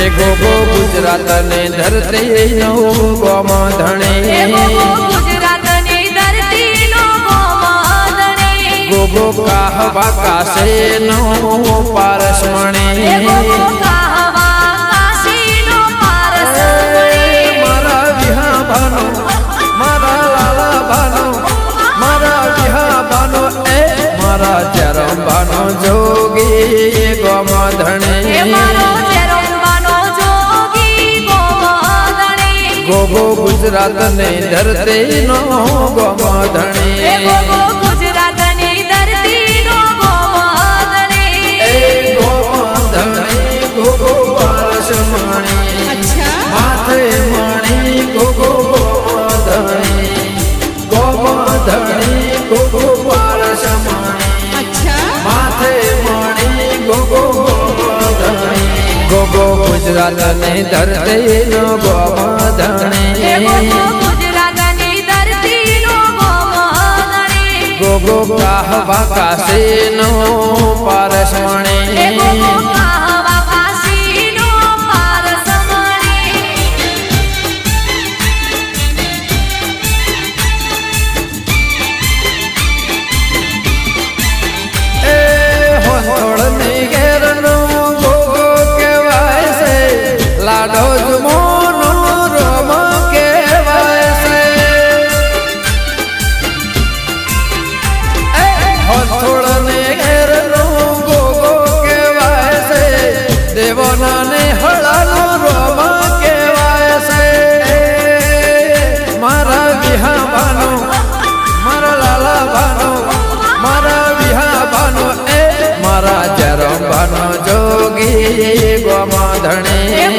હે ગોગો ગુજરાત ને ધરતી નો ગોમધણી ગુજરાત ની ધરતી નો ગોમધણી ગોગો કાહવા કાશે નો પારસમણી મારા વિહાબાનો મારા લાલા બાનો મારા વિહાબાનો એ મારા ચરંબાનો જોગી ગોમધણી ગોગો ગુજરાત ને ધરતી નો ગોમધણી ગુજરાત ની ધરતી નો ગોમધણી ગોમધણી ગોગો પારસમણી માથે મણી ગોગો ગોમધણી ગોમધણી ગોગો પારસમણી માથે મણી ગોગો ગોમધણી ગોગો ગુજરાત ને ધરતી નો ગોમધણી ગુજરાત ની ધરતી નો ગોમધણી ગોગો કાહવા કાશે નો પારસમણી લાડો જમોનો રમ કહેવાય છે હથોડને ઘેરનો ગોગો કહેવાય છે દેવોનાને હળાનો રમ કહેવાય છે મારા વિહાબાનો મારા લાલાબાનો મારા વિહાબાનો એ મારા ચરંબાનો જોગી ગોમધણી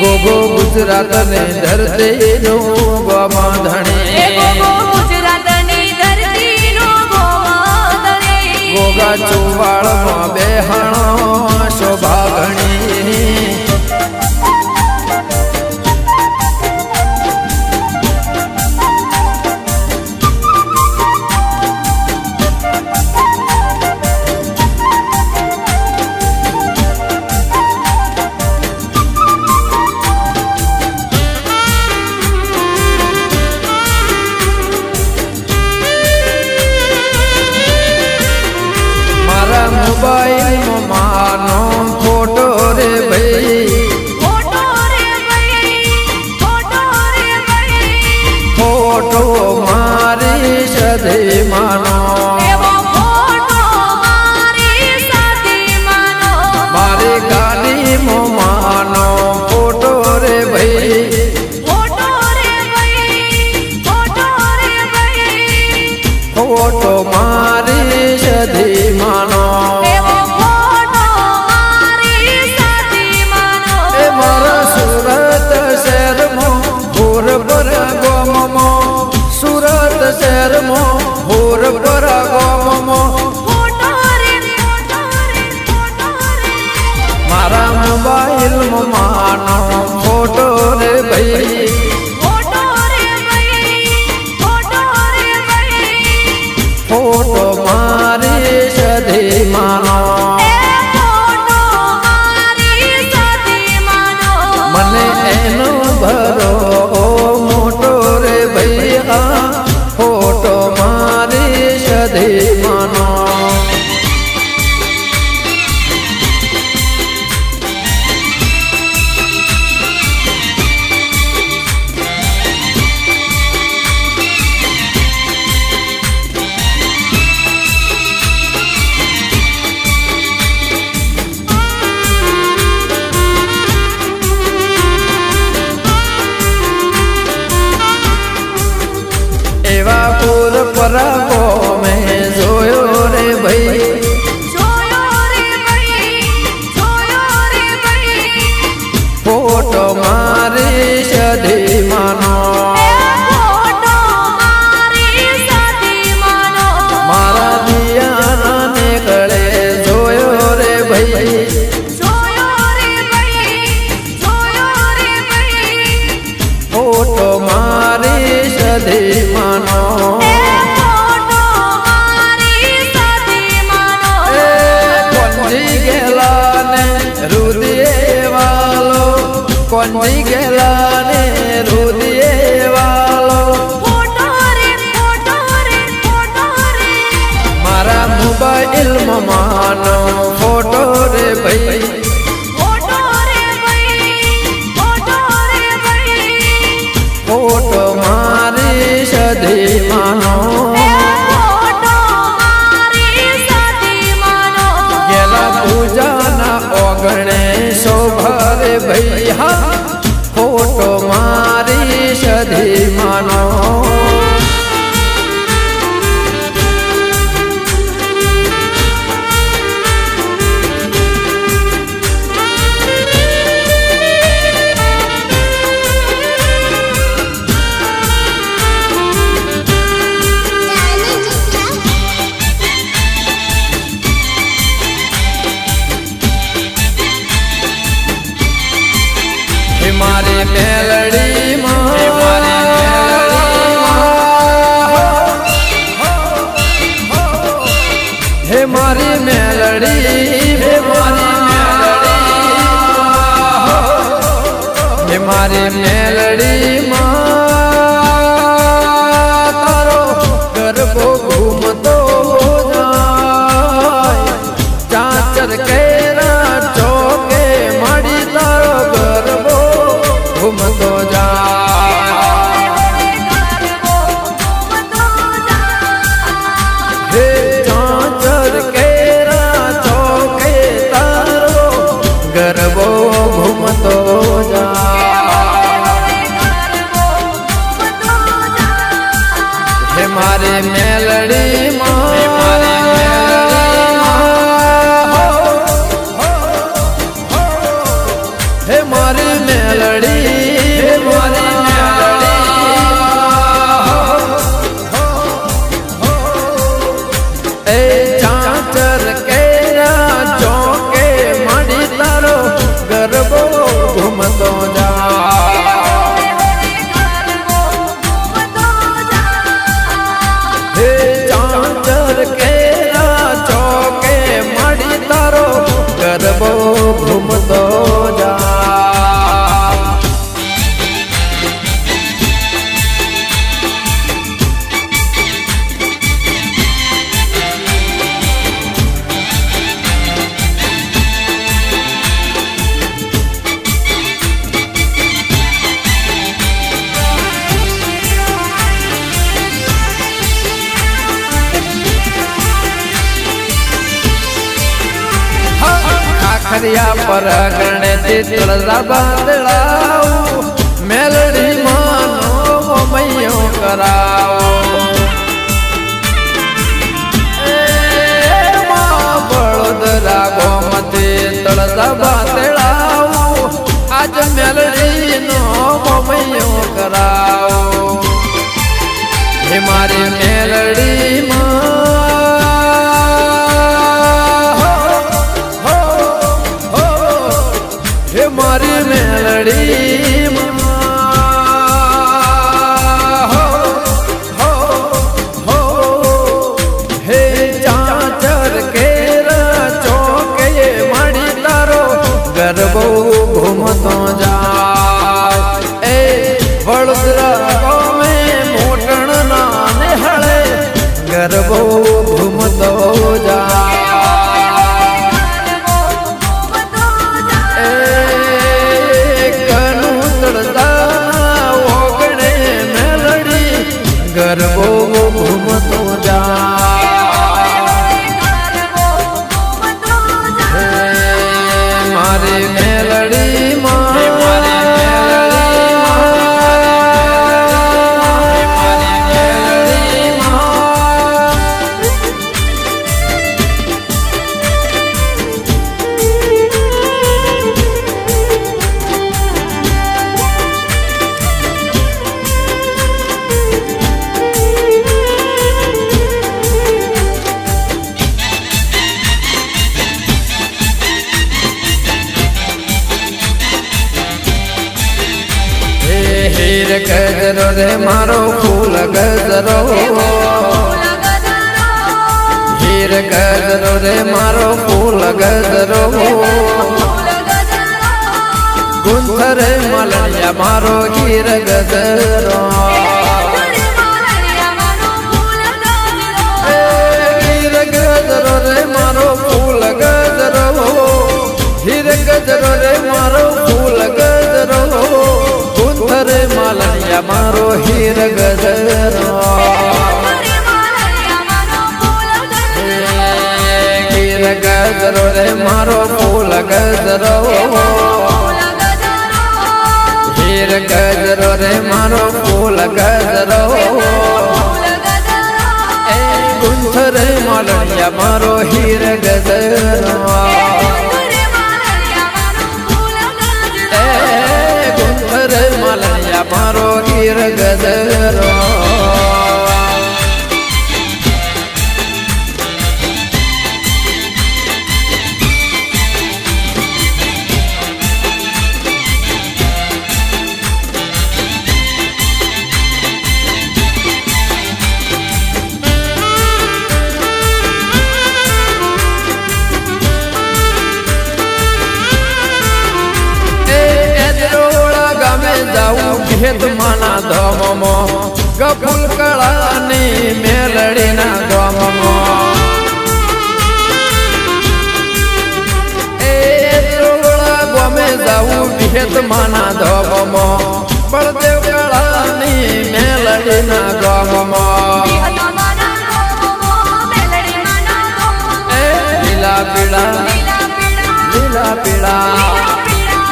ગોગો ગુજરાત ને ધરતી નો ગોમધણી ગુજરાત ની ધરતી નો ગોમધણી ગોગા ચુવાળ માં બેહણો શોભાગણી મોબાઈલ માનો ફોટો રે ભાઈ ફોટો રે ભાઈ ફોટો મારી સધી માનો ફોટો મારી સધી માનો મારી ગાડી માનો ફોટો રે ભાઈ ફોટો રે ભાઈ ફોટો મારી સધી માનો સુરત શહેરમાં ભોર પર ગોમમાં સુરત શહેરમાં ભોર પર ગોમમાં મારા મોબાઈલમાં માનો ફોટો રે ભાઈ ફોટો મારી સધી માનો મને એનો ભરો મોટો રે ભૈયા ફોટો મારી સધી માનો એવા પૂર પરાગો મેં જોયો રે ભાઈ ફોટો મારી સધી માનો મારા દિયાના ને ગળે જોયો રે ભાઈ ફોટો મારી સધી માનો કોંજી ગેલા ને રુદિયે વાલો ફોટો રે ફોટો રે ફોટો રે મારા મોબાઈલ માં માનો ફોટો રે ભાઈ ફોટો રે ભાઈ ફોટો રે ભાઈ ફોટો મારી સધી માનો ફોટો મારી સતી માનો ગેલા પૂજાના ઓગણે શોભરે ભાઈ હા ફોટો મારી સધી માનો મારી મેલડી હે મારી મેલડી હે મારી મેલડી તારો ગરબો ઘૂમતો જાય ચાચર કેરા ચોકે માડી તારો ગરબો ઘૂમતો જાય હે ચાચર કેરા ચોકે તારો ગરબો ઘૂમતો હે મારી મેલડી હે મારી મેલડી હે મારી મેલડી એ ચાચર કેરા ચોકે માડી તારો ગરબો ઘૂમતો જાય હે ચાચર કેરા ચોકે માડી તારો ગરબો ઘૂમતો જાય ખરિયા પર ગણેતી તુળજા બાંધડાવું મેલડી માનો મૈયો કરાવો બળોદરા ગોમતી તુળજા બાંધડાવું આજ મેલડી નો મૈયો કરાવો હે મારી મેલડી મારી મેલડી હે ચાચર કેરા ચોકે માડી તારો ગરબો ઘૂમતો જાય એ વડોદરા ગોમે મોટણ ના નેહળે ગરબો ઘૂમતો જાય ગરબો ઘૂમતો જાય મારી મેલડી હીર ગજરો રે મારો ફૂલ ગજરો હીર ગજરો રે મારો ફૂલ ગજરો ગુંથરે મલણિયા મારો ગીર ગજરો ગીર ગજરો રે મારો ફૂલ ગજરો હીર ગજરો રે મારો ફૂલ ગજરો ગુંથરે મલણિયા મારો હીર ગજરો ગીર ગજરો રે મારો ફૂલ ગજરો હીર ગજરો રે મારો ફૂલ ગજરો એ ગુંથરે મલણિયા મારો હીર ગજરો એ ગુંથરે મલણિયા મારો હીર ગજરો ભેદ માના ધમમો ગફુલ કળાની મેલડીના ગમમો એ રોળા ગમે જાવું ભેદ માના ધમમો બળદેવ કળાની મેલડીના ગમમો એ લીલા પીળા લીલા પીળા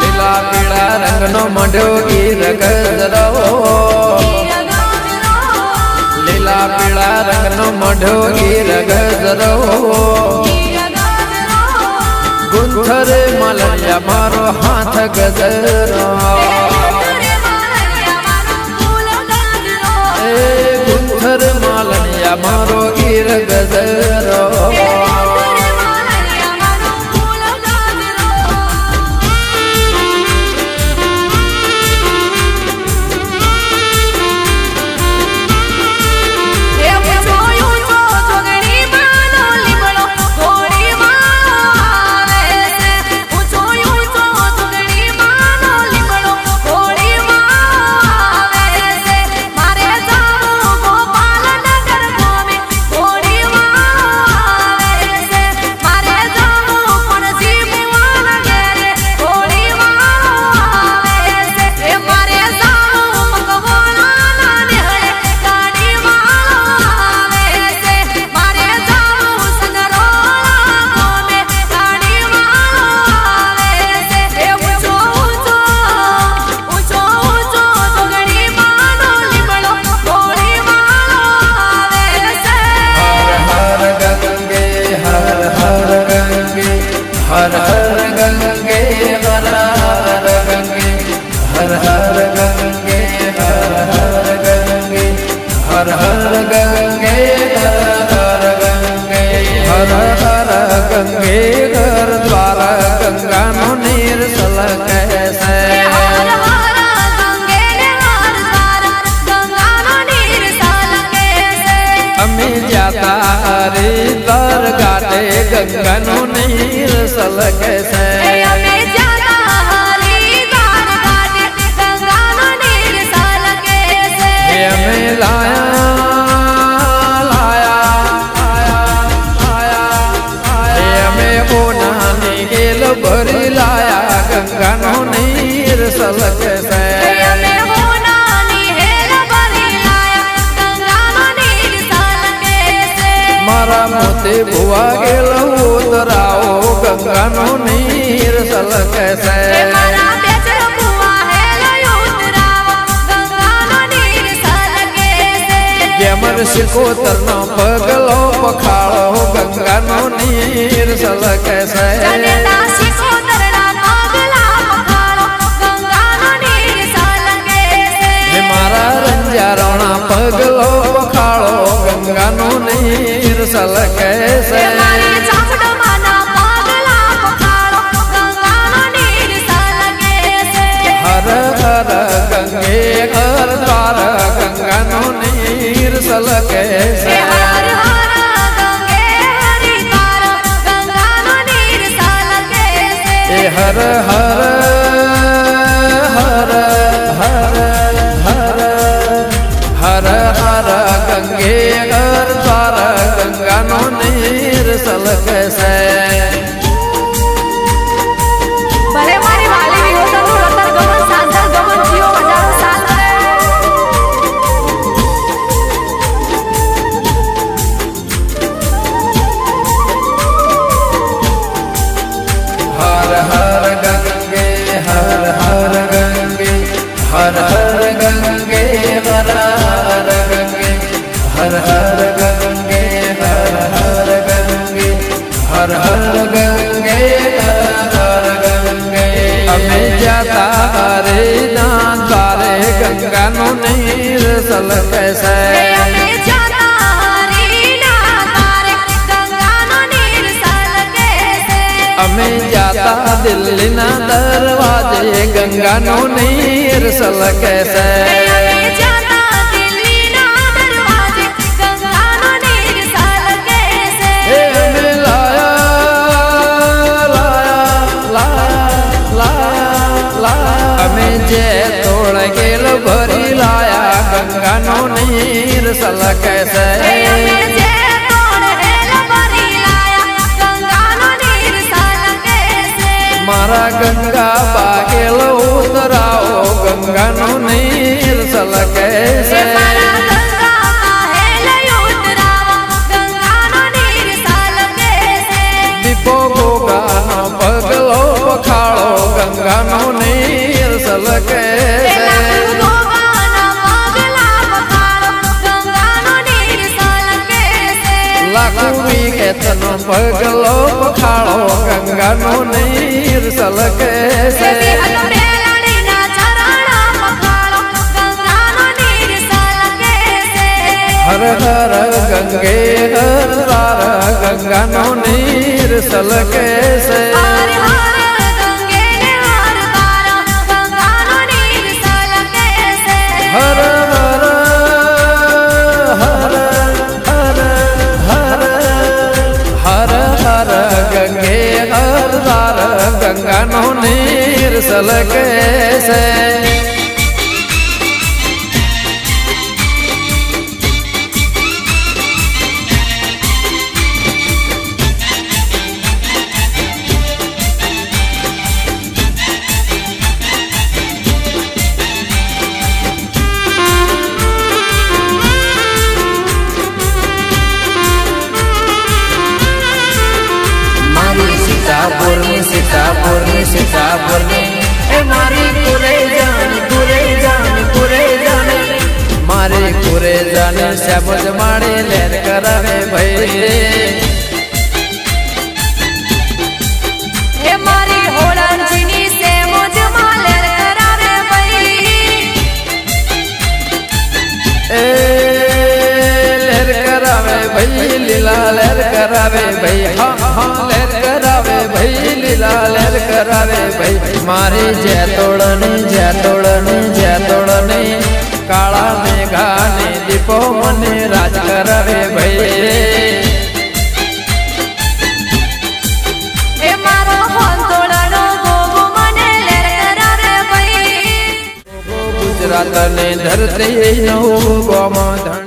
લીલા પીળા રંગનો મંડ્યો ગીર ગજરો લીલા પીળા રંગનો મંડ્યો ગીર ગજરો ગુંથરે મલણિયા મારો હાથ ગજરો એ ગુંથરે મલણિયા મારો ગીર ગજરો हर हर गंगे हर हर गंगे हर हर गंगे हर हर गंगे हर हर गंगे हर हर गंगे हर हर गंगे घर द्वार गंगा नो नीर सल कैसे अमी जाता रे तर गाटे गंगा नो नीर सल कैसे हमें लाया लाया आया आया हमें ओना गेल भरी लाया गंगा नो नीर सल कैसे मारा मोते बुआ गेल उतराओ गंगा नो नीर सल कैसे gamer Sikotar no पगलो पखाड़ो Ganga no नीर सल कैसे मारा रंजारोना पगलो पखाड़ो गंगा नो नीर सल कैसे हर हर गंगे घर द्वार गंगा नो नीर सल कैसे हर हर સલકે છે ભલે મારી વાલી વિહોતરનું રતર ગમન સાંજર ગમન જીઓ હજારો સાલ રહે હર હર ગંગે હર હર ગંગે હર હર ગંગે હર હર ગંગે હર હર ગંગે હર હર ગંગે હર હર ગંગે હર હર ગંગે અમે જાતા રે ના દ્વારે ગંગાનું નીર સલકે છે અમે જાતા રીના તારે ગંગાનો નીર સલકે છે અમે જાતા દિલ્હીના દરવાજે ગંગાનું નીર સલકે છે અમે જાતા દિલ્હીના દરવાજે ગંગાનો નીર સલકે છે હે અમે લાયા અમે જે તોડ ગેલ ભરી લાયા ગંગાનું નીર સલકે છે અમે જે તોડ હેલ ભરી લાયા ગંગાનો નીર સલકે છે મારા ગંગા બાગેલ ઉતરાઓ ગંગાનું નીર સલકે છે મારા ગંગા હેલ ઉતરાવા ગંગાનો નીર સલકે છે દીપો ગોગાનો પગલો પખાળો ગંગાનું નીર સલકે છે લાખો વિકેતનો પગલો પખાળો ગંગાનું નીર સલકે છે હર હર ગંગે હર દ્વાર ગંગાનું નીર સલકે છે હર હર હર હર હર હર હર ગંગે હર દ્વાર ગંગાનું નીર સલકે છે સીતાપુરની એ મારી કુરે જાને મારી કુરે જાને શબજ માડે લેર કરાવે ભાઈ હે મારી હોળંજીની સે મુજ માલેર કરાવે ભાઈ એ લેર કરાવે ભાઈ લીલા લેર કરાવે ભાઈ હા હા લેર કરાવે ભાઈ લીલા લેર કરાવે ભાઈ મારી જેતોડને કાળા મેઘાને દીપો મને રાજ કરાવે ભાઈ હે મારો હોંતોળનો ગોગો મને લેર કરાવે ભાઈ ગુજરાતને ધરતી નવું ગોમ ધણી